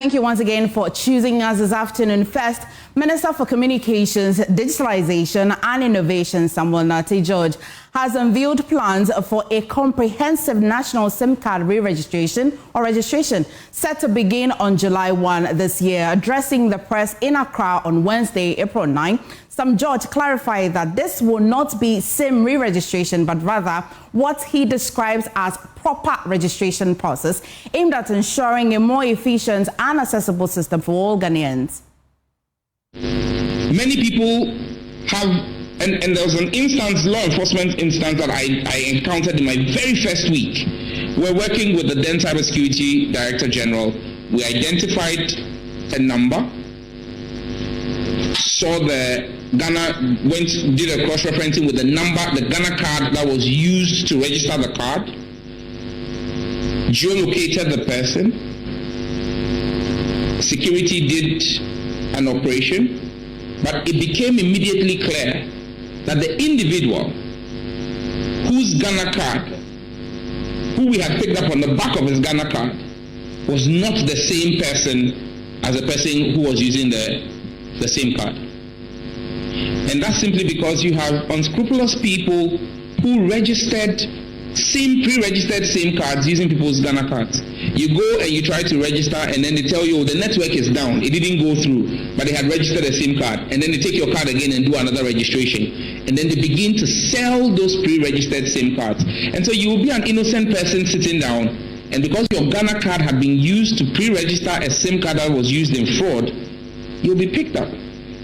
Thank you once again for choosing us this afternoon. First, Minister for Communications, Digitalization and Innovation, Samuel Nartey George, has unveiled plans for a comprehensive national SIM card re-registration or registration set to begin on July 1 this year. Addressing the press in Accra on Wednesday, April 9, Sam George clarified that this will not be SIM re-registration, but rather what he describes as proper registration process aimed at ensuring a more efficient and accessible system for all Ghanaians. Many people have, and there was an instance, law enforcement instance that I encountered in my very first week. We're working with the then Cybersecurity Director General. We identified a number, saw the Ghana, did a cross-referencing with the number, the Ghana card that was used to register the card, geolocated the person, security did an operation, but it became immediately clear that the individual whose Ghana card, who we had picked up on the back of his Ghana card, was not the same person as the person who was using the same card. And that's simply because you have unscrupulous people who registered pre-registered SIM cards using people's Ghana cards. You go and you try to register, and then they tell you, oh, the network is down, it didn't go through, but they had registered a SIM card, and then they take your card again and do another registration, and then they begin to sell those pre-registered SIM cards. And so you will be an innocent person sitting down, and because your Ghana card had been used to pre-register a SIM card that was used in fraud, you'll be picked up.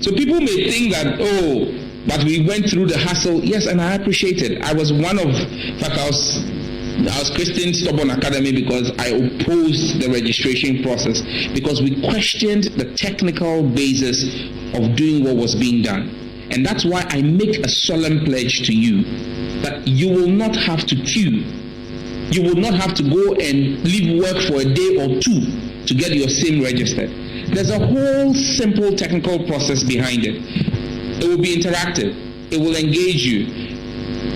So people may think that, oh, but we went through the hassle. Yes, and I appreciate it. I was one of, in fact, I was Christian Stubborn Academy because I opposed the registration process because we questioned the technical basis of doing what was being done. And that's why I make a solemn pledge to you that you will not have to queue. You will not have to go and leave work for a day or two to get your SIM registered. There's a whole simple technical process behind it. It will be interactive. It will engage you.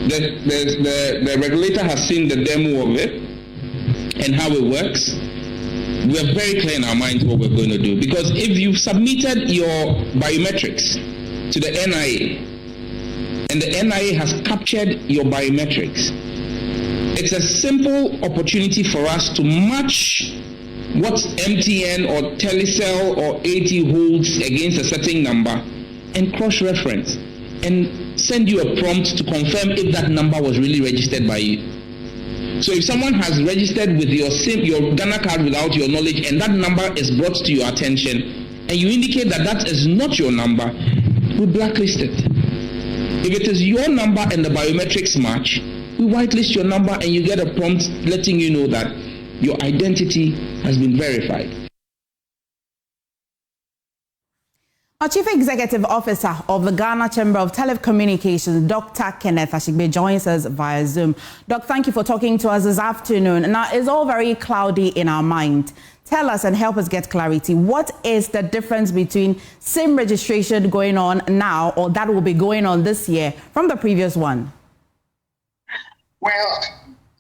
The regulator has seen the demo of it and how it works. We are very clear in our minds what we're going to do. Because if you've submitted your biometrics to the NIA and the NIA has captured your biometrics, it's a simple opportunity for us to match what MTN or Telecel or AT holds against a certain number and cross-reference and send you a prompt to confirm if that number was really registered by you. So if someone has registered with your Ghana card without your knowledge and that number is brought to your attention and you indicate that that is not your number, we blacklist it. If it is your number and the biometrics match, we whitelist your number and you get a prompt letting you know that your identity has been verified. Our Chief Executive Officer of the Ghana Chamber of Telecommunications, Dr. Kenneth Ashigbe, joins us via Zoom. Doc, thank you for talking to us this afternoon. Now, it's all very cloudy in our mind. Tell us and help us get clarity. What is the difference between SIM registration going on now or that will be going on this year from the previous one? Well,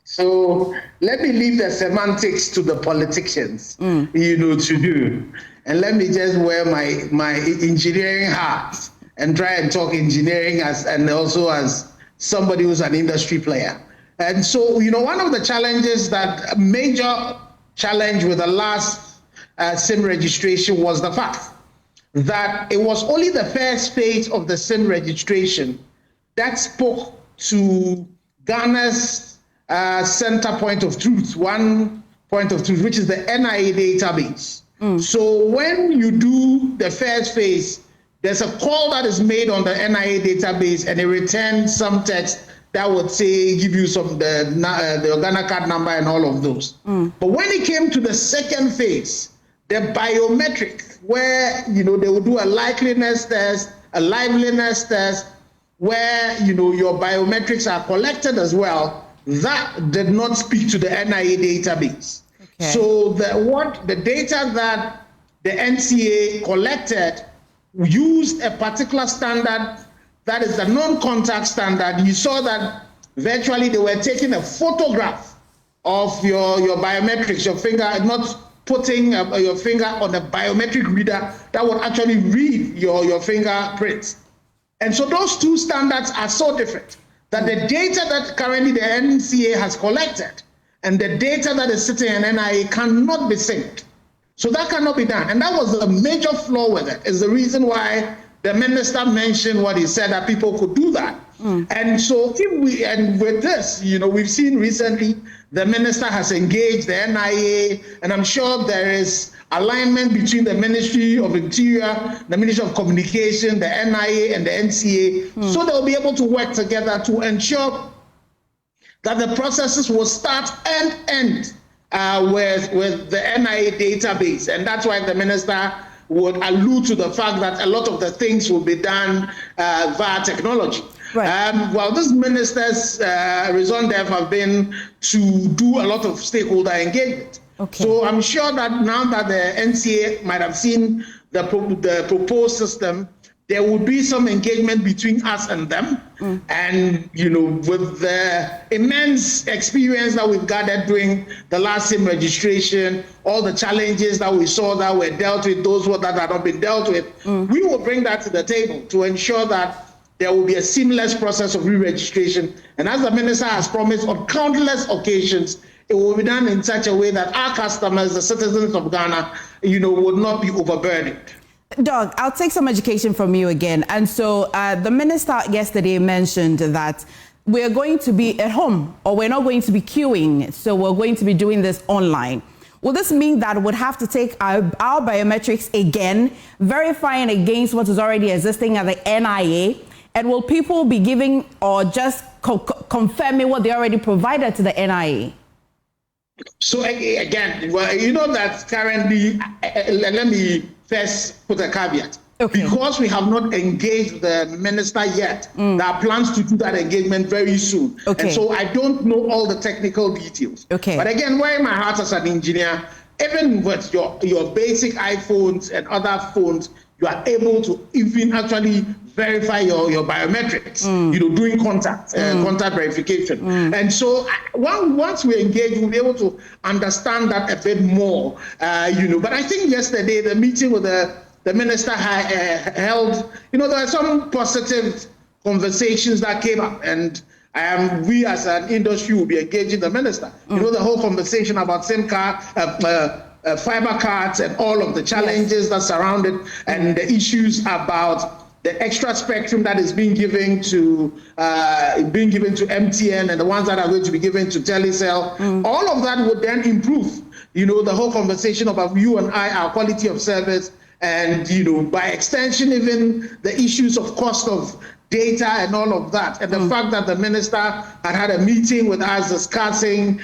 so let me leave the semantics to the politicians, to do. And let me just wear my engineering hat and try and talk engineering and also as somebody who's an industry player. And so, one of the challenges a major challenge with the last SIM registration was the fact that it was only the first phase of the SIM registration that spoke to Ghana's center point of truth, one point of truth, which is the NIA database. So when you do the first phase, there's a call that is made on the NIA database and it returns some text that would say, give you the Ghana card number and all of those. But when it came to the second phase, the biometric, where, they will do a likeliness test, a liveliness test, where, your biometrics are collected as well, that did not speak to the NIA database. Okay. So the data that the NCA collected used a particular standard that is the non-contact standard. You saw that virtually they were taking a photograph of your biometrics, your finger, not putting your finger on a biometric reader that would actually read your fingerprints. And so those two standards are so different that the data that currently the NCA has collected and the data that is sitting in NIA cannot be synced. So that cannot be done. And that was a major flaw with it, is the reason why the minister mentioned what he said, that people could do that. And so with this, we've seen recently the minister has engaged the NIA, and I'm sure there is alignment between the Ministry of Interior, the Ministry of Communication, the NIA, and the NCA, so they'll be able to work together to ensure that the processes will start and end with the NIA database. And that's why the minister would allude to the fact that a lot of the things will be done via technology. Right. Well, this minister's raison d'etre have been to do a lot of stakeholder engagement. Okay. So I'm sure that now that the NCA might have seen the proposed system, there will be some engagement between us and them. And, with the immense experience that we've gathered during the last SIM registration, all the challenges that we saw that were dealt with, those that had not been dealt with, we will bring that to the table to ensure that there will be a seamless process of re-registration. And as the minister has promised on countless occasions, it will be done in such a way that our customers, the citizens of Ghana, would not be overburdened. Doug, I'll take some education from you again. And so the minister yesterday mentioned that we're going to be at home, or we're not going to be queuing, so we're going to be doing this online. Will this mean that we'd have to take our biometrics again, verifying against what is already existing at the NIA? And will people be giving or just confirming what they already provided to the NIA? So again, well, that currently, let me first put a caveat. Okay. Because we have not engaged the minister yet, there are plans to do that engagement very soon. Okay. And so I don't know all the technical details. Okay. But again, wearing my heart as an engineer, even with your basic iPhones and other phones, you are able to even actually verify your biometrics, doing contact verification. And so once we engage, we'll be able to understand that a bit more, But I think yesterday, the meeting with the minister held, there were some positive conversations that came up, and we as an industry will be engaging the minister. The whole conversation about SIM card, fiber cards, and all of the challenges that surround it, and the issues about the extra spectrum that is being given to MTN and the ones that are going to be given to Telecel. All of that would then improve, the whole conversation about you and I, our quality of service, and by extension, even the issues of cost of data and all of that, and the fact that the minister had a meeting with us discussing,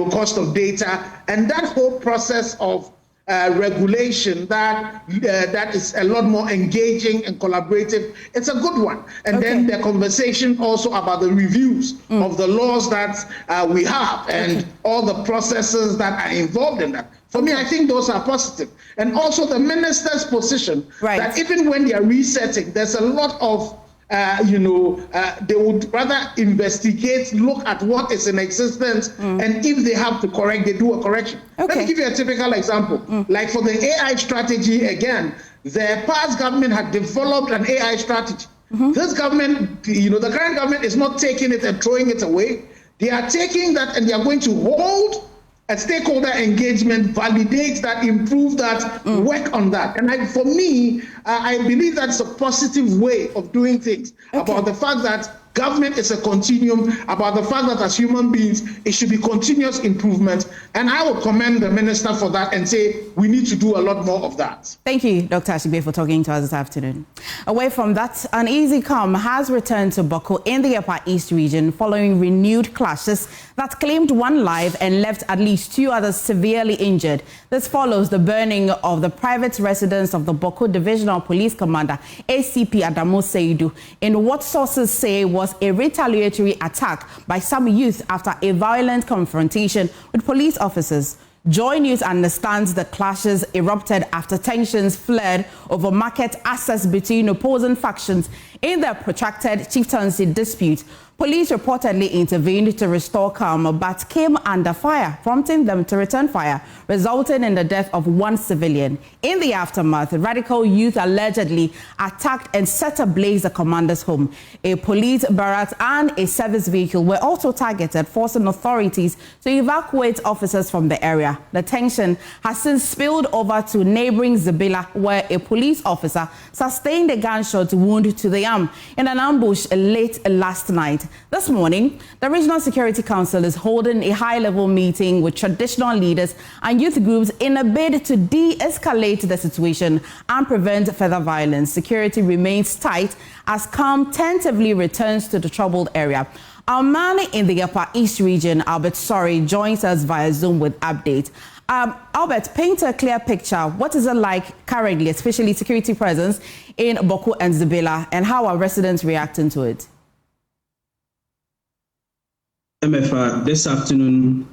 cost of data, and that whole process of regulation that is a lot more engaging and collaborative. It's a good one. And then the conversation also about the reviews of the laws that we have and all the processes that are involved in that. For me, I think those are positive. And also the minister's position that even when they are resetting, there's a lot of they would rather investigate, look at what is in existence, and if they have to correct, they do a correction. Let me give you a typical example. Like for the AI strategy, again, the past government had developed an AI strategy. This government, the current government is not taking it and throwing it away. They are taking that and they are going to hold a stakeholder engagement, validate that, improve that, work on that. And for me, I believe that's a positive way of doing things, about the fact that government is a continuum, about the fact that as human beings, it should be continuous improvement. And I would commend the minister for that and say we need to do a lot more of that. Thank you, Dr. Ashigbe, for talking to us this afternoon. Away from that, an easy calm has returned to Boko in the Upper East region following renewed clashes that claimed one life and left at least 2 others severely injured. This follows the burning of the private residence of the Boko Divisional Police Commander, ACP Adamu Seidu, in what sources say was a retaliatory attack by some youth after a violent confrontation with police officers. JoyNews understands the clashes erupted after tensions flared over market access between opposing factions In the protracted chieftaincy dispute, police reportedly intervened to restore calm but came under fire, prompting them to return fire, resulting in the death of one civilian. In the aftermath, radical youth allegedly attacked and set ablaze the commander's home. A police barracks and a service vehicle were also targeted, forcing authorities to evacuate officers from the area. The tension has since spilled over to neighboring Zibila, where a police officer sustained a gunshot wound to the arm in an ambush late last night. This morning, the Regional Security Council is holding a high-level meeting with traditional leaders and youth groups in a bid to de-escalate the situation and prevent further violence. Security remains tight as calm tentatively returns to the troubled area. Our man in the Upper East region, Albert Sorry, joins us via Zoom with updates. Albert, paint a clear picture. What is it like currently, especially security presence in Boko and Zibila, and how are residents reacting to it? MFA, this afternoon,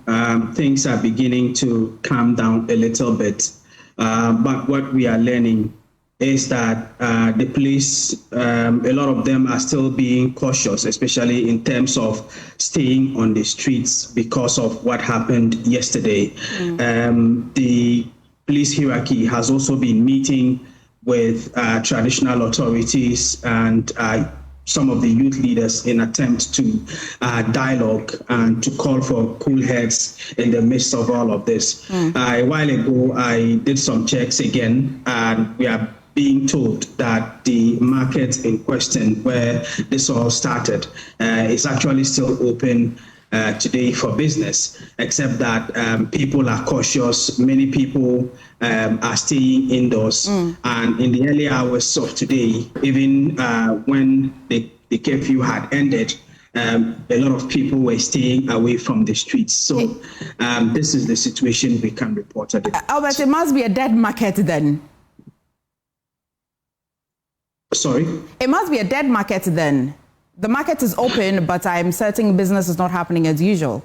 things are beginning to calm down a little bit. But what we are learning is that the police, a lot of them are still being cautious, especially in terms of staying on the streets because of what happened yesterday. The police hierarchy has also been meeting with traditional authorities and some of the youth leaders in attempt to dialogue and to call for cool heads in the midst of all of this. A while ago, I did some checks again, and we are being told that the market in question where this all started is actually still open today for business, except that people are cautious. Many people are staying indoors. And in the early hours of today, even when the curfew had ended, a lot of people were staying away from the streets. So this is the situation we can report at it. Albert, it must be a dead market then. Sorry? It must be a dead market then. The market is open, but I'm certain business is not happening as usual.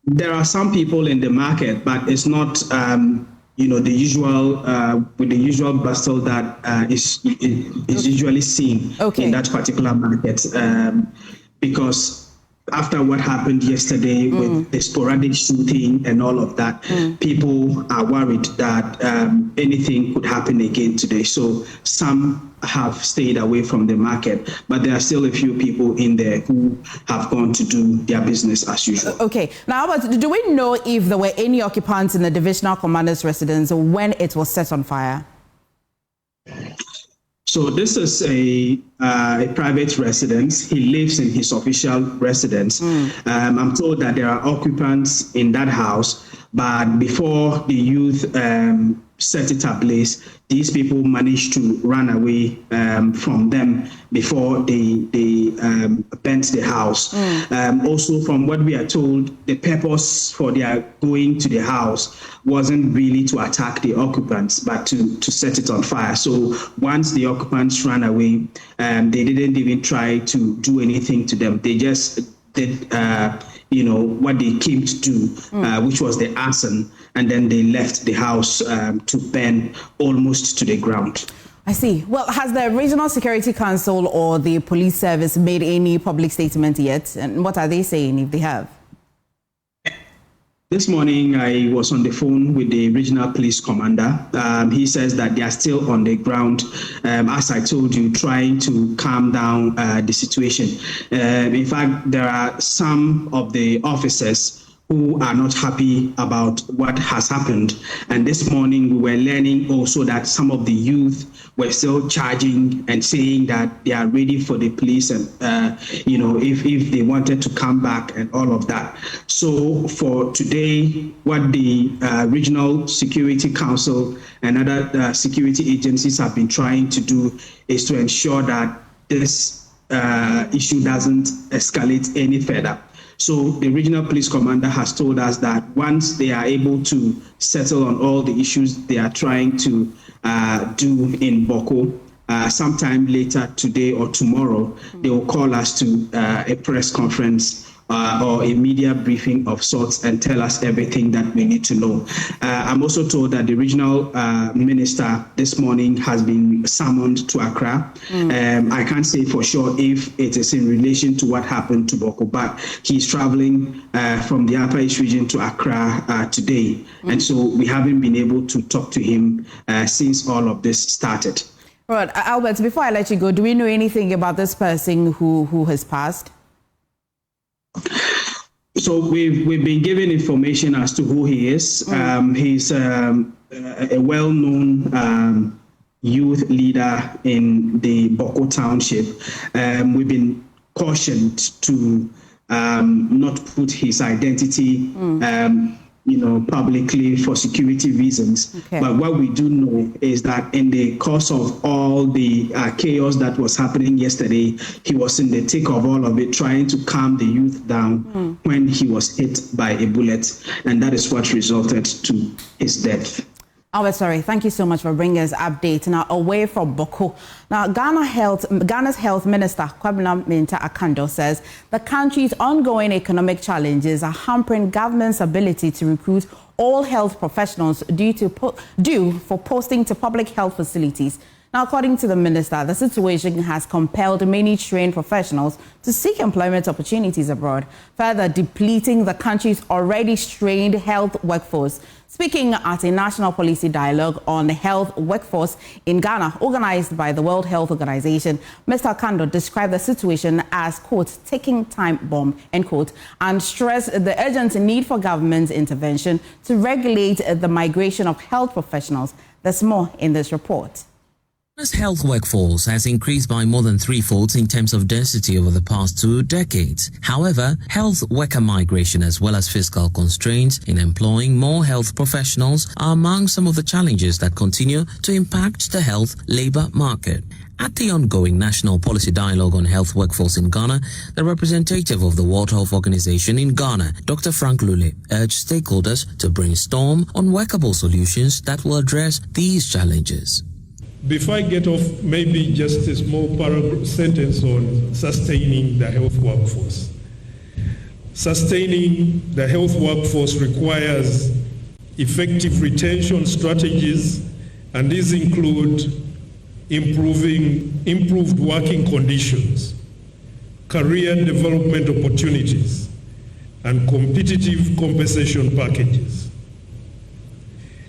There are some people in the market, but it's not, the usual with the usual bustle that is usually seen in that particular market, because after what happened yesterday with the sporadic shooting and all of that, people are worried that anything could happen again today. So some have stayed away from the market, but there are still a few people in there who have gone to do their business as usual. Okay. Now, but do we know if there were any occupants in the divisional commander's residence when it was set on fire? So this is a private residence. He lives in his official residence. I'm told that there are occupants in that house, but before the youth set it ablaze, these people managed to run away from them before they burnt the house. Also, from what we are told, the purpose for their going to the house wasn't really to attack the occupants, but to set it on fire. So once the occupants ran away, they didn't even try to do anything to them. They just did what they came to do, which was the arson, and then they left the house to burn almost to the ground. I see. Well, has the Regional Security Council or the police service made any public statement yet? And what are they saying if they have? This morning, I was on the phone with the regional police commander. He says that they are still on the ground, as I told you, trying to calm down the situation. In fact, there are some of the officers who are not happy about what has happened. And this morning, we were learning also that some of the youth were still charging and saying that they are ready for the police and, if they wanted to come back and all of that. So for today, what the Regional Security Council and other security agencies have been trying to do is to ensure that this issue doesn't escalate any further. So the regional police commander has told us that once they are able to settle on all the issues they are trying to do in Boko, sometime later today or tomorrow, they will call us to a press conference or a media briefing of sorts and tell us everything that we need to know. I'm also told that the regional minister this morning has been summoned to Accra. I can't say for sure if it is in relation to what happened to Boko, but he's traveling from the Upper East region to Accra today. And so we haven't been able to talk to him since all of this started. All right, Albert, before I let you go, do we know anything about this person who has passed? So we've been given information as to who he is. He's a well-known youth leader in the Boko Township. We've been cautioned to not put his identity publicly for security reasons. Okay. But what we do know is that in the course of all the chaos that was happening yesterday, he was in the thick of all of it, trying to calm the youth down when he was hit by a bullet. And that is what resulted to his death. Albert, sorry, thank you so much for bringing us update. Now, away from Boko. Now, Ghana's Health Minister, Afenyo-Markin Akando, says the country's ongoing economic challenges are hampering government's ability to recruit all health professionals due for posting to public health facilities. Now, according to the minister, the situation has compelled many trained professionals to seek employment opportunities abroad, further depleting the country's already strained health workforce. Speaking at a national policy dialogue on health workforce in Ghana, organized by the World Health Organization, Mr. Akando described the situation as, quote, ticking time bomb, end quote, and stressed the urgent need for government intervention to regulate the migration of health professionals. There's more in this report. Ghana's health workforce has increased by more than threefold in terms of density over the past 2 decades. However, health worker migration as well as fiscal constraints in employing more health professionals are among some of the challenges that continue to impact the health labor market. At the ongoing National Policy Dialogue on Health Workforce in Ghana, the representative of the World Health Organization in Ghana, Dr. Frank Lule, urged stakeholders to brainstorm on workable solutions that will address these challenges. Before I get off, maybe just a small sentence on sustaining the health workforce. Sustaining the health workforce requires effective retention strategies, and these include improved working conditions, career development opportunities, and competitive compensation packages.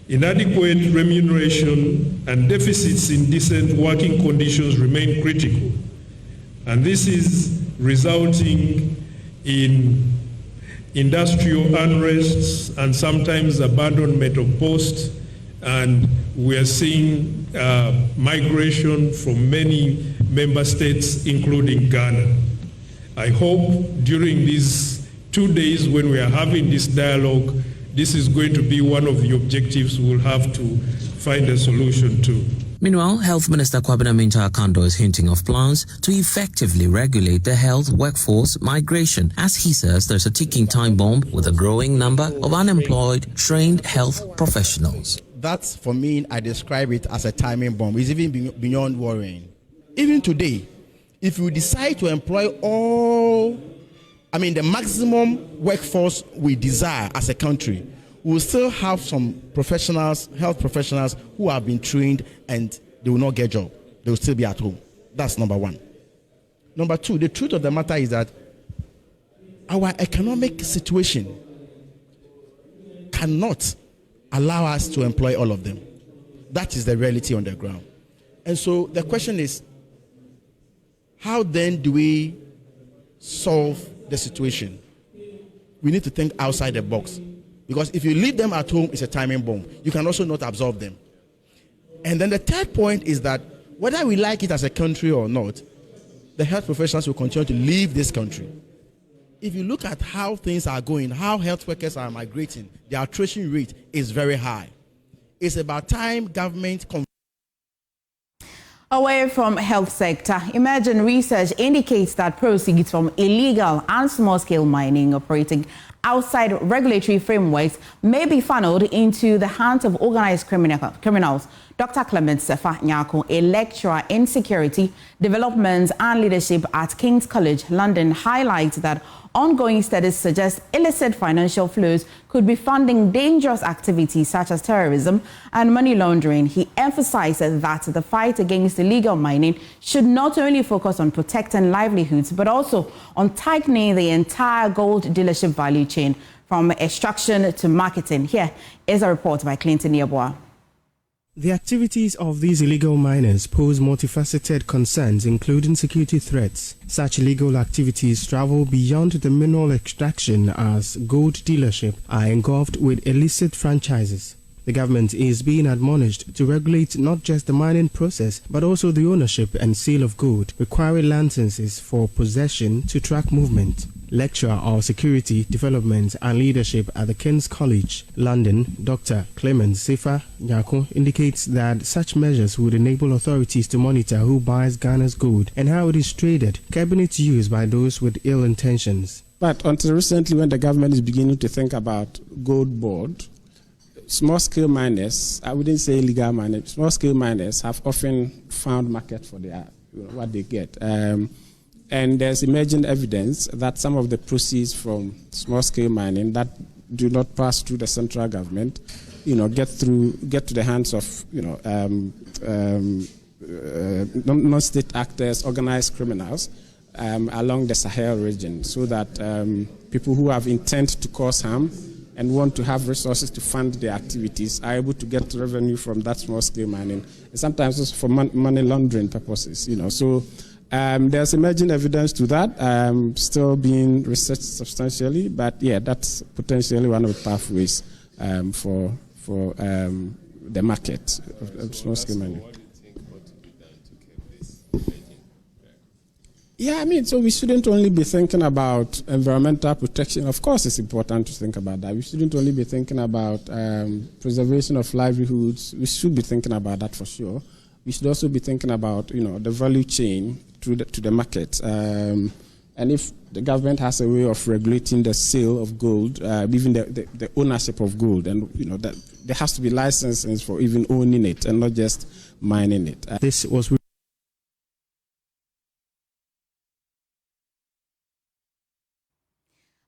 Inadequate remuneration and deficits in decent working conditions remain critical, and this is resulting in industrial unrests and sometimes abandonment of posts, and we are seeing migration from many member states, including Ghana. I hope during these 2 days when we are having this dialogue, this is going to be one of the objectives we'll have to find a solution to. Meanwhile, Health Minister Afenyo-Markin Akando is hinting of plans to effectively regulate the health workforce migration, as he says there's a ticking time bomb with a growing number of unemployed, trained health professionals. That's, for me, I describe it as a timing bomb. It's even beyond worrying. Even today, if you decide to employ the maximum workforce we desire as a country, we'll still have some professionals, health professionals, who have been trained and they will not get a job. They will still be at home. That's number one. Number two, the truth of the matter is that our economic situation cannot allow us to employ all of them. That is the reality on the ground. And so the question is, how then do we solve the situation? We need to think outside the box, because if you leave them at home, it's a timing bomb. You can also not absorb them. And then the third point is that whether we like it as a country or not, the health professionals will continue to leave this country. If you look at how things are going, how health workers are migrating, the attrition rate is very high. It's about time government... Away from health sector, emerging research indicates that proceeds from illegal and small-scale mining operating outside regulatory frameworks may be funneled into the hands of organized criminals. Dr. Clement Sefa Nyako, a lecturer in security, development and leadership at King's College, London, highlights that ongoing studies suggest illicit financial flows could be funding dangerous activities such as terrorism and money laundering. He emphasized that the fight against illegal mining should not only focus on protecting livelihoods, but also on tightening the entire gold dealership value chain from extraction to marketing. Here is a report by Clinton Yeboah. The activities of these illegal miners pose multifaceted concerns, including security threats. Such illegal activities travel beyond the mineral extraction, as gold dealerships are engulfed with illicit franchises. The government is being admonished to regulate not just the mining process, but also the ownership and sale of gold, requiring licenses for possession to track movement. Lecturer of Security, Development and Leadership at the King's College, London, Dr. Clement Sefa Nyako, indicates that such measures would enable authorities to monitor who buys Ghana's gold and how it is traded, curbing its use by those with ill intentions. But until recently, when the government is beginning to think about gold board, small-scale miners, I wouldn't say illegal miners, small-scale miners have often found market for their, what they get. And there's emerging evidence that some of the proceeds from small-scale mining that do not pass through the central government, get to the hands of, non-state actors, organized criminals along the Sahel region, so that people who have intent to cause harm and want to have resources to fund their activities are able to get revenue from that small-scale mining, and sometimes also for money laundering purposes. So. There's emerging evidence to that, still being researched substantially, but yeah, that's potentially one of the pathways for the market of small-scale mining. Yeah, so we shouldn't only be thinking about environmental protection. Of course, it's important to think about that. We shouldn't only be thinking about preservation of livelihoods. We should be thinking about that for sure. We should also be thinking about, the value chain to the market. And if the government has a way of regulating the sale of gold, even the ownership of gold, and that there has to be licenses for even owning it and not just mining it. This was.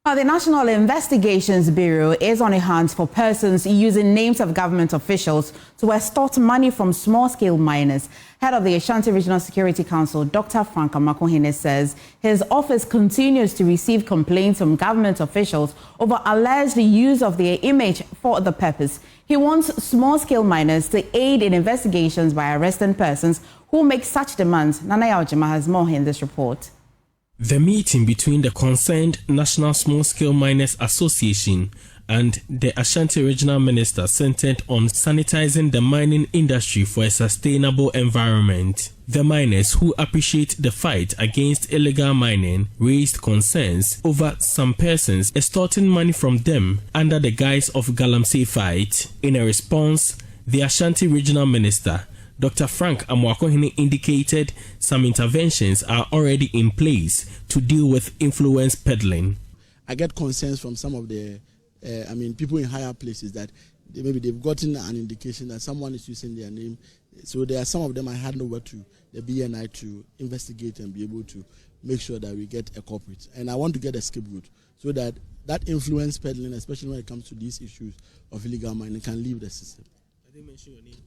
The National Investigations Bureau is on hands for persons using names of government officials to extort money from small-scale miners. Head of the Ashanti Regional Security Council, Dr. Frank Amakohene, says his office continues to receive complaints from government officials over alleged use of their image for the purpose. He wants small-scale miners to aid in investigations by arresting persons who make such demands. Nana Yaojima has more in this report. The meeting between the concerned National Small-Scale Miners Association and the Ashanti Regional Minister centered on sanitizing the mining industry for a sustainable environment. The miners, who appreciate the fight against illegal mining, raised concerns over some persons extorting money from them under the guise of galamsey fight. In a response, the Ashanti Regional Minister, Dr. Frank Amakohene, indicated some interventions are already in place to deal with influence peddling. I get concerns from some of the, people in higher places that maybe they've gotten an indication that someone is using their name. So there are some of them I hand over to the BNI to investigate and be able to make sure that we get a culprit. And I want to get a scapegoat so that influence peddling, especially when it comes to these issues of illegal mining, can leave the system. I didn't mention your name.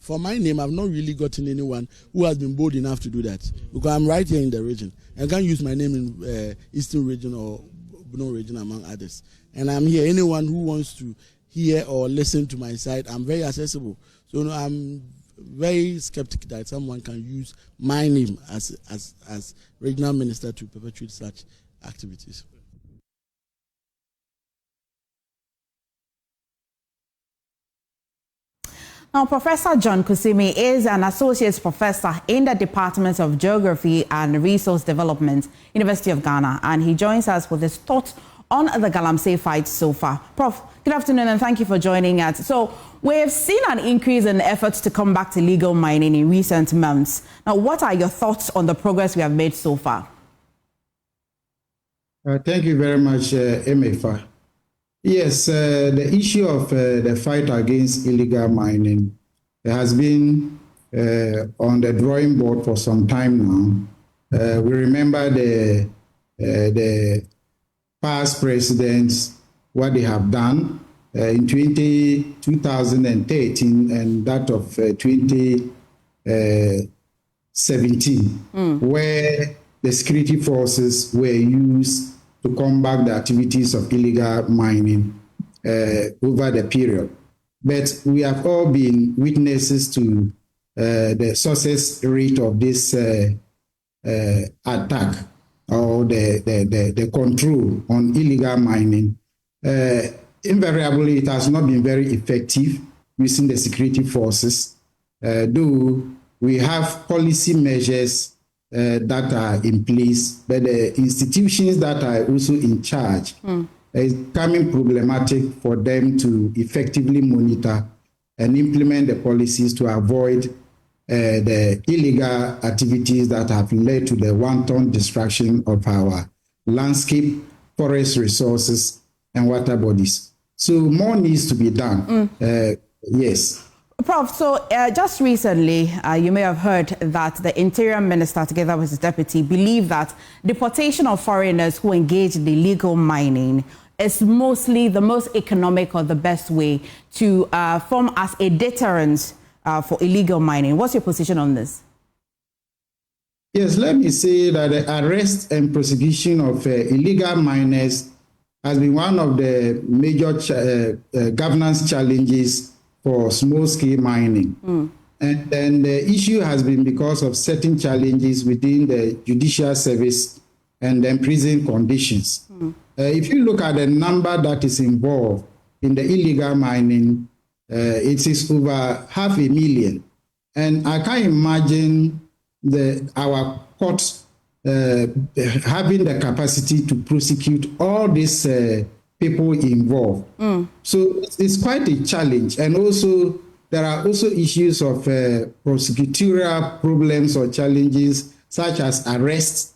For my name, I've not really gotten anyone who has been bold enough to do that, because I'm right here in the region. I can't use my name in Eastern region or Bono region, among others. And I'm here. Anyone who wants to hear or listen to my side, I'm very accessible. So I'm very skeptical that someone can use my name as regional minister to perpetuate such activities. Now, Professor John Kusimi is an associate professor in the Department of Geography and Resource Development, University of Ghana, and he joins us with his thoughts on the galamsey fight so far. Prof, good afternoon and thank you for joining us. So, we've seen an increase in efforts to combat illegal mining in recent months. Now, what are your thoughts on the progress we have made so far? Thank you very much, Emefa. Yes, the issue of the fight against illegal mining has been on the drawing board for some time now. We remember the past presidents, what they have done in 2013 and that of 2017, where the security forces were used to combat the activities of illegal mining over the period. But we have all been witnesses to the success rate of this attack or the control on illegal mining. Invariably, it has not been very effective using the security forces, though we have policy measures that are in place, but the institutions that are also in charge is becoming problematic for them to effectively monitor and implement the policies to avoid the illegal activities that have led to the wanton destruction of our landscape, forest resources, and water bodies. So more needs to be done. Yes. Prof, so just recently, you may have heard that the Interior Minister, together with his deputy, believe that deportation of foreigners who engage in illegal mining is mostly the most economic or the best way to form as a deterrent for illegal mining. What's your position on this? Yes, let me say that the arrest and prosecution of illegal miners has been one of the major governance challenges for small-scale mining. And then the issue has been because of certain challenges within the judicial service and then prison conditions. If you look at the number that is involved in the illegal mining, it is over 500,000. And I can't imagine our courts having the capacity to prosecute all these people involved. So it's quite a challenge. And also, there are also issues of prosecutorial problems or challenges, such as arrests,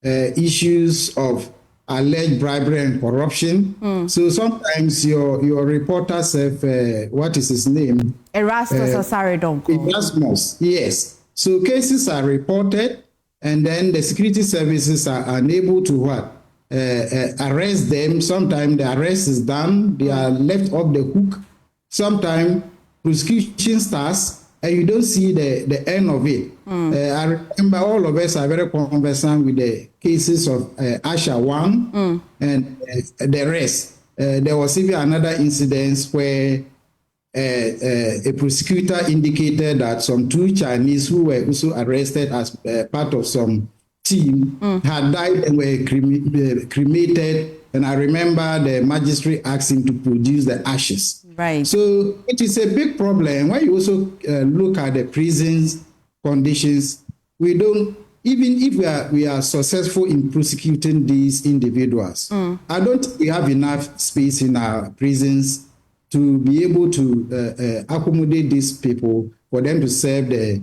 issues of alleged bribery and corruption. So sometimes your reporter said, what is his name? Erasmus Osaredonko. Erasmus, yes. So cases are reported, and then the security services are unable to what? Arrest them. Sometimes the arrest is done, they are left off the hook. Sometimes prosecution starts and you don't see the end of it. I remember all of us are very conversant with the cases of Asha 1 and the rest. There was even another incident where a prosecutor indicated that some 2 Chinese who were also arrested as part of some team had died and were cremated. And I remember the magistrate asked him to produce the ashes. Right. So it is a big problem. When you also look at the prisons conditions, we don't, even if we are successful in prosecuting these individuals, I don't think we have enough space in our prisons to be able to accommodate these people for them to serve the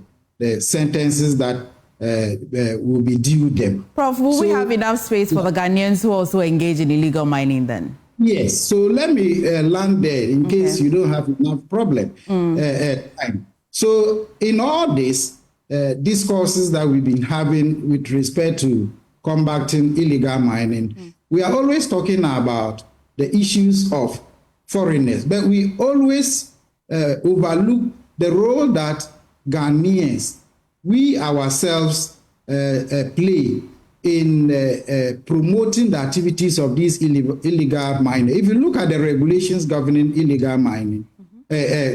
sentences that will be due them. Prof, will we have enough space for the Ghanaians who also engage in illegal mining then? Yes. So let me land there in case you don't have enough problem time. So in all this discourses that we've been having with respect to combating illegal mining, we are always talking about the issues of foreigners, but we always overlook the role that Ghanaians, we ourselves play in promoting the activities of these illegal mining. If you look at the regulations governing illegal mining,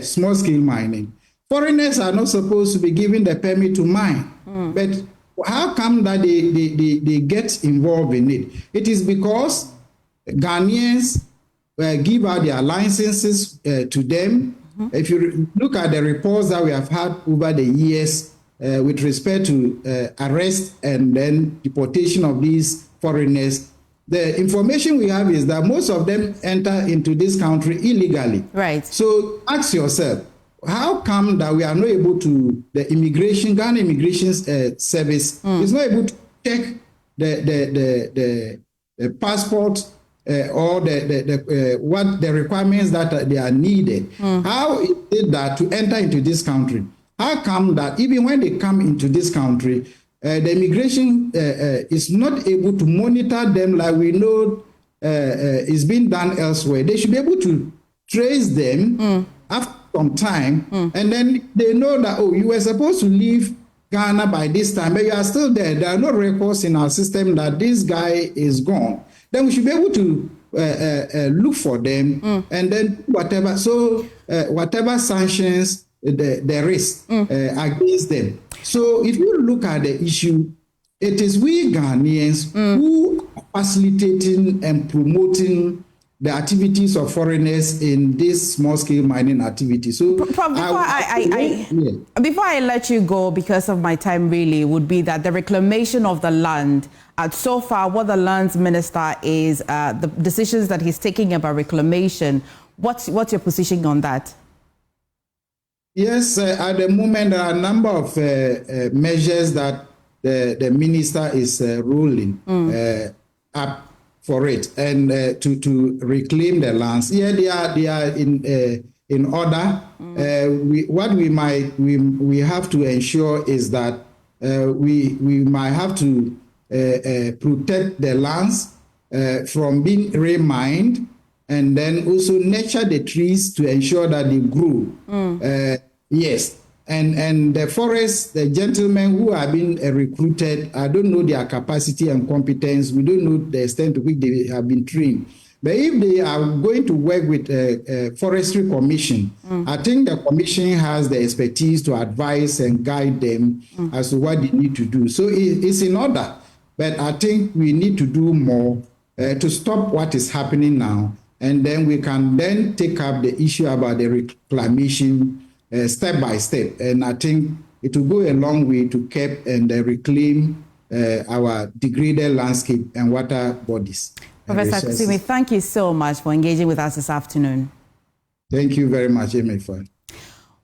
small-scale mining, foreigners are not supposed to be given the permit to mine. But how come that they get involved in it? It is because Ghanaians give out their licenses to them. If you look at the reports that we have had over the years, with respect to arrest and then deportation of these foreigners, the information we have is that most of them enter into this country illegally. Right. So ask yourself, how come that we are not able to, the Ghana Immigration Service is not able to check the passport or what the requirements that they are needed. How is it that to enter into this country? How come that even when they come into this country, the immigration is not able to monitor them like we know is being done elsewhere? They should be able to trace them after some time, and then they know that, oh, you were supposed to leave Ghana by this time, but you are still there. There are no records in our system that this guy is gone. Then we should be able to look for them and then whatever sanctions there is against them. So if you look at the issue, it is we Ghanaians who are facilitating and promoting the activities of foreigners in this small-scale mining activity. So, before I let you go, because of my time, really, would be that the reclamation of the land. So far, what the lands minister is, the decisions that he's taking about reclamation. What's your position on that? Yes, at the moment there are a number of measures that the minister is ruling up for it, and to reclaim the lands. Yeah, they are in order. What we have to ensure is that we might have to protect the lands from being remined, and then also nurture the trees to ensure that they grow. Yes. And the forest, the gentlemen who have been recruited, I don't know their capacity and competence. We don't know the extent to which they have been trained. But if they are going to work with a forestry commission, I think the commission has the expertise to advise and guide them as to what they need to do. So it's in order. But I think we need to do more to stop what is happening now. And then we can then take up the issue about the reclamation step by step, and I think it will go a long way to keep and reclaim our degraded landscape and water bodies. Professor Kusimi, thank you so much for engaging with us this afternoon. Thank you very much, Amy.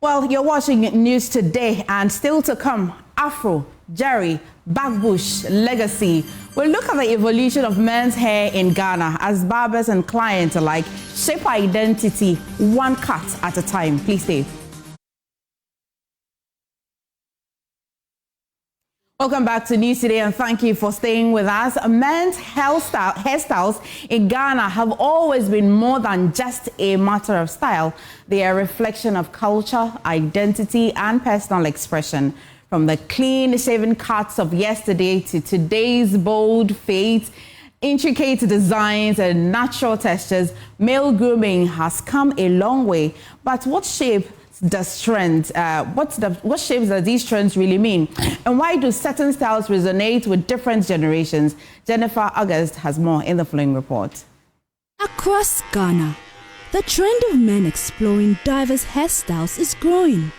Well, you're watching News Today, and still to come, Afro, Jerry, Backbush, Legacy. We'll look at the evolution of men's hair in Ghana as barbers and clients alike shape identity one cut at a time. Please stay. Welcome back to News Today, and thank you for staying with us. Men's hairstyles in Ghana have always been more than just a matter of style. They are a reflection of culture, identity, and personal expression. From the clean-shaven cuts of yesterday to today's bold fades, intricate designs, and natural textures, male grooming has come a long way. But what shape does trends? What shapes does these trends really mean? And why do certain styles resonate with different generations? Jennifer August has more in the following report. Across Ghana, the trend of men exploring diverse hairstyles is growing.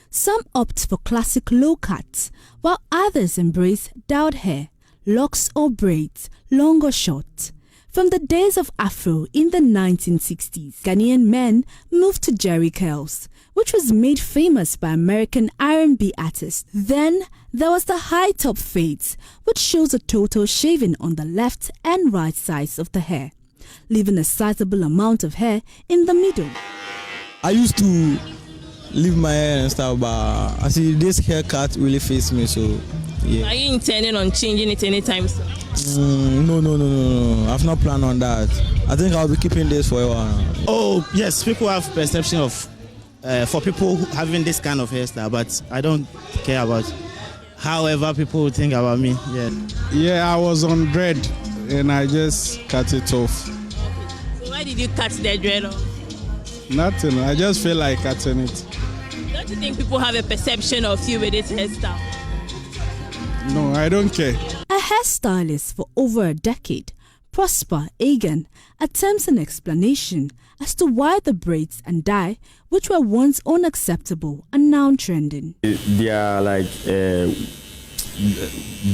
Some opt for classic low cuts, while others embrace dyed hair, locks or braids, long or short. From the days of Afro in the 1960s, Ghanaian men moved to jerry curls, which was made famous by American R&B artists. Then there was the high top fades, which shows a total shaving on the left and right sides of the hair, leaving a sizable amount of hair in the middle. I used to leave my hair and stuff, but I see this haircut really fits me, so yeah. Are you intending on changing it anytime soon? No. I've not planned on that. I think I'll be keeping this for a while. Oh, yes, people have perception of for people having this kind of hairstyle, but I don't care about however people think about me. Yeah, I was on dread and I just cut it off. So why did you cut the dread off? Nothing, I just feel like cutting it. Don't you think people have a perception of you with this hairstyle? No, I don't care. A hairstylist for over a decade, Prosper Egan, attempts an explanation as to why the braids and dye, which were once unacceptable, are now trending. They are like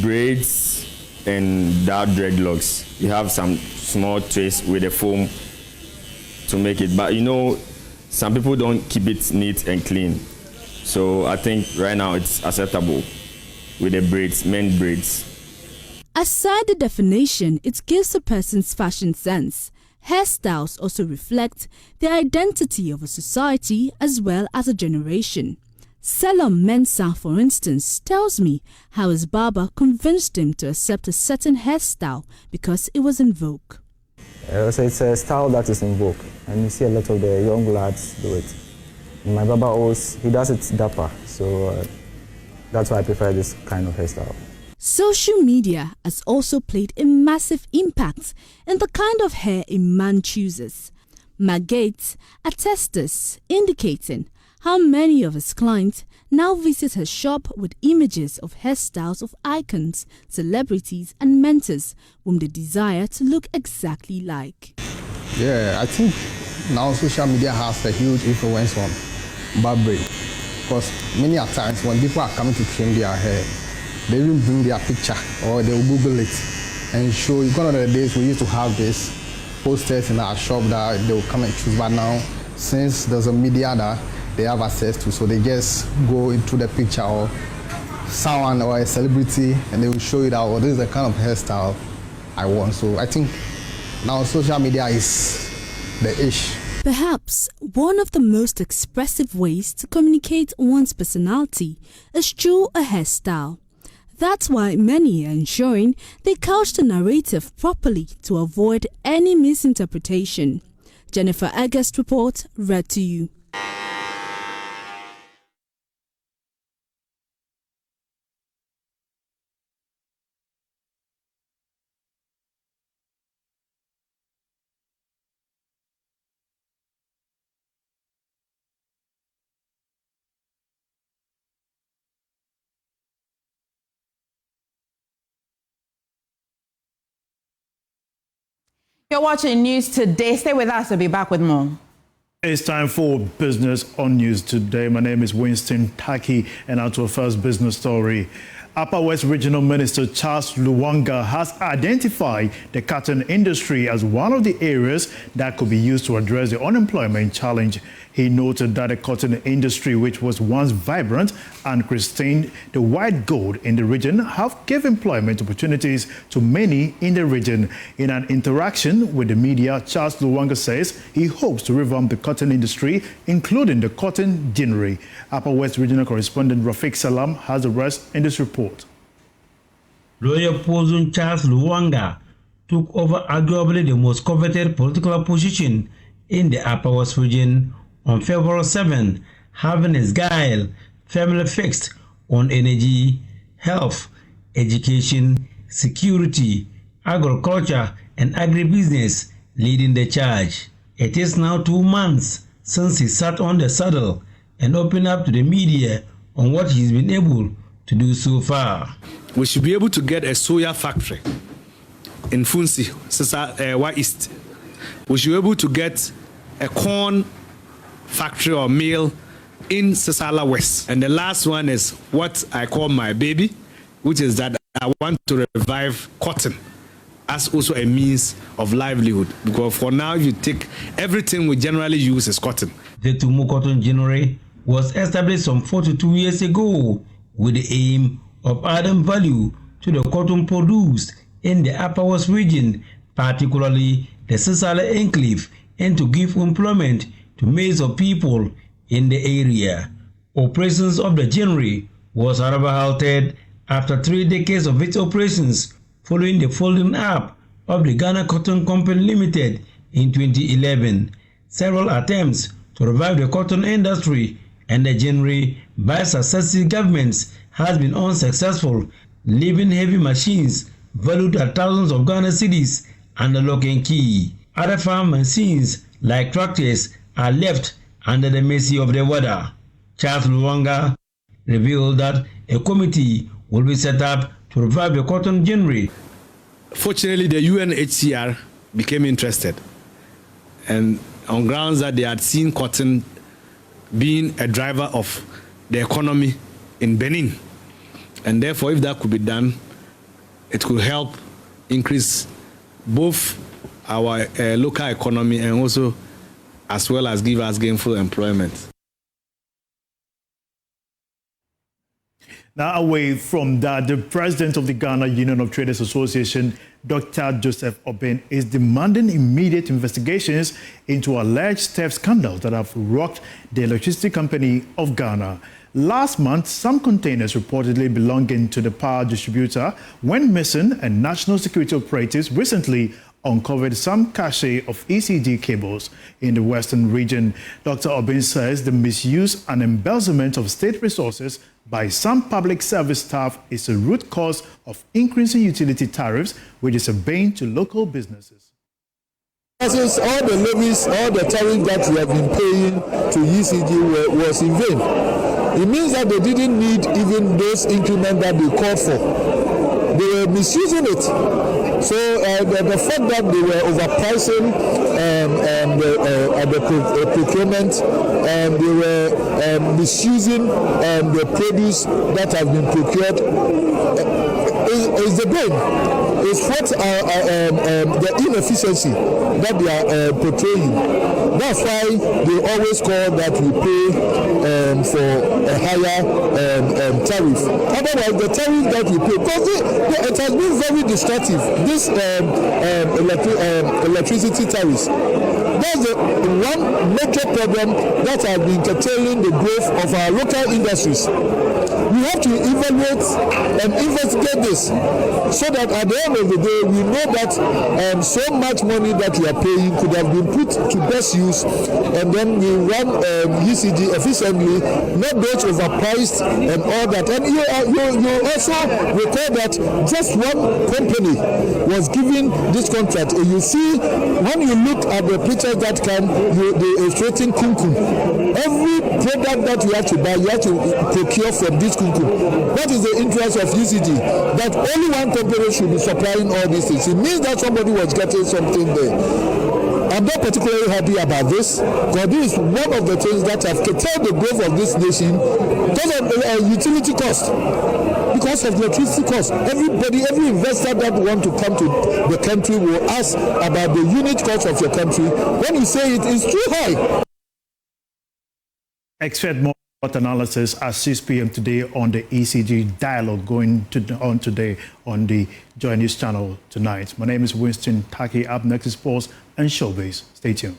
braids and dark dreadlocks. You have some small twist with the foam to make it, but you know, some people don't keep it neat and clean. So I think right now it's acceptable with the braids, men braids. Aside the definition it gives a person's fashion sense, hairstyles also reflect the identity of a society as well as a generation. Salom Mensah, for instance, tells me how his barber convinced him to accept a certain hairstyle because it was in vogue. So it's a style that is in vogue, and you see a lot of the young lads do it. My barber he does it dapper, so that's why I prefer this kind of hairstyle. Social media has also played a massive impact in the kind of hair a man chooses. Magates attests this, indicating how many of his clients now visit her shop with images of hairstyles of icons, celebrities and mentors whom they desire to look exactly like. Yeah, I think now social media has a huge influence on barbering, because many a times when people are coming to trim their hair, they even bring their picture or they'll Google it and show. Gone are the days we used to have this posters in our shop that they'll come and choose, but now since there's a media that they have access to, so they just go into the picture or someone or a celebrity and they will show you that, oh, this is the kind of hairstyle I want. So I think now social media is the ish. Perhaps one of the most expressive ways to communicate one's personality is through a hairstyle. That's why many are ensuring they couch the narrative properly to avoid any misinterpretation. Jennifer August report read to you. You're watching News Today. Stay with us. We'll be back with more. It's time for Business on News Today. My name is Winston Taki, and now to our first business story. Upper West Regional Minister Charles Luwanga has identified the cotton industry as one of the areas that could be used to address the unemployment challenge. He noted that the cotton industry, which was once vibrant and sustained the white gold in the region, have given employment opportunities to many in the region. In an interaction with the media, Charles Luwanga says he hopes to revamp the cotton industry, including the cotton ginnery. Upper West Regional correspondent Rafiq Salam has the rest in this report. Lawyer Pozun Charles Luwanga took over arguably the most coveted political position in the Upper West region on February 7, having his guile firmly fixed on energy, health, education, security, agriculture, and agribusiness, leading the charge. It is now 2 months since he sat on the saddle and opened up to the media on what he's been able to do so far. We should be able to get a soya factory in Funsi, Sasa East. We should be able to get a corn factory or mill in Sasala West. And the last one is what I call my baby, which is that I want to revive cotton as also a means of livelihood. Because for now, if you take everything we generally use is cotton. The Tumu Cotton Ginnery was established some 42 years ago with the aim of adding value to the cotton produced in the Upper West region, particularly the Sasala Enclave, and to give employment to millions of people in the area. Operations of the ginnery was however halted after 3 decades of its operations following the folding up of the Ghana Cotton Company Limited in 2011. Several attempts to revive the cotton industry and the ginnery by successive governments has been unsuccessful, leaving heavy machines valued at thousands of Ghana cedis under lock and key. Other farm machines like tractors are left under the mercy of the weather. Charles Luwanga revealed that a committee will be set up to revive the cotton ginnery. Fortunately, the UNHCR became interested, and on grounds that they had seen cotton being a driver of the economy in Benin. And therefore, if that could be done, it could help increase both our local economy and also as well as give us gainful employment. Now, away from that, the president of the Ghana Union of Traders Association, Dr. Joseph Obin, is demanding immediate investigations into alleged theft scandals that have rocked the Electricity Company of Ghana. Last month, some containers reportedly belonging to the power distributor went missing, and national security operatives recently uncovered some cache of ECG cables in the western region. Dr. Obin says the misuse and embezzlement of state resources by some public service staff is a root cause of increasing utility tariffs, which is a bane to local businesses. All the levies, all the tariffs that we have been paying to ECG was in vain. It means that they didn't need even those increments that they called for. They were misusing it. So the fact that they were overpricing the procurement, and they were misusing the produce that has been procured is the blame. It's what the inefficiency that they are portraying. That's why they always call that we pay for a higher tariff. Otherwise, the tariff that we pay, because it has been very destructive, this electricity tariffs. That's the one major problem that has been curtailing the growth of our local industries. We have to evaluate and investigate this so that at the end of the day, we know that so much money that we are paying could have been put to best use, and then we run ECG efficiently, not those overpriced and all that. And you also recall that just one company was given this contract. And you see, when you look at the pictures that come, they are illustrating kunkun. Every product that you have to buy, you have to procure from this kunkun. What is the interest of ECG? That only one company should be supplying all these things. It means that somebody was getting something there. I'm not particularly happy about this, because this is one of the things that have curtailed the growth of this nation because of utility cost, because of electricity cost. Every investor that want to come to the country will ask about the unit cost of your country. When you say it is too high. Expect more analysis at 6 p.m. today on the ECG dialogue going on today on the JoyNews channel tonight. My name is Winston Taki. Up next is sports and showbiz. Stay tuned.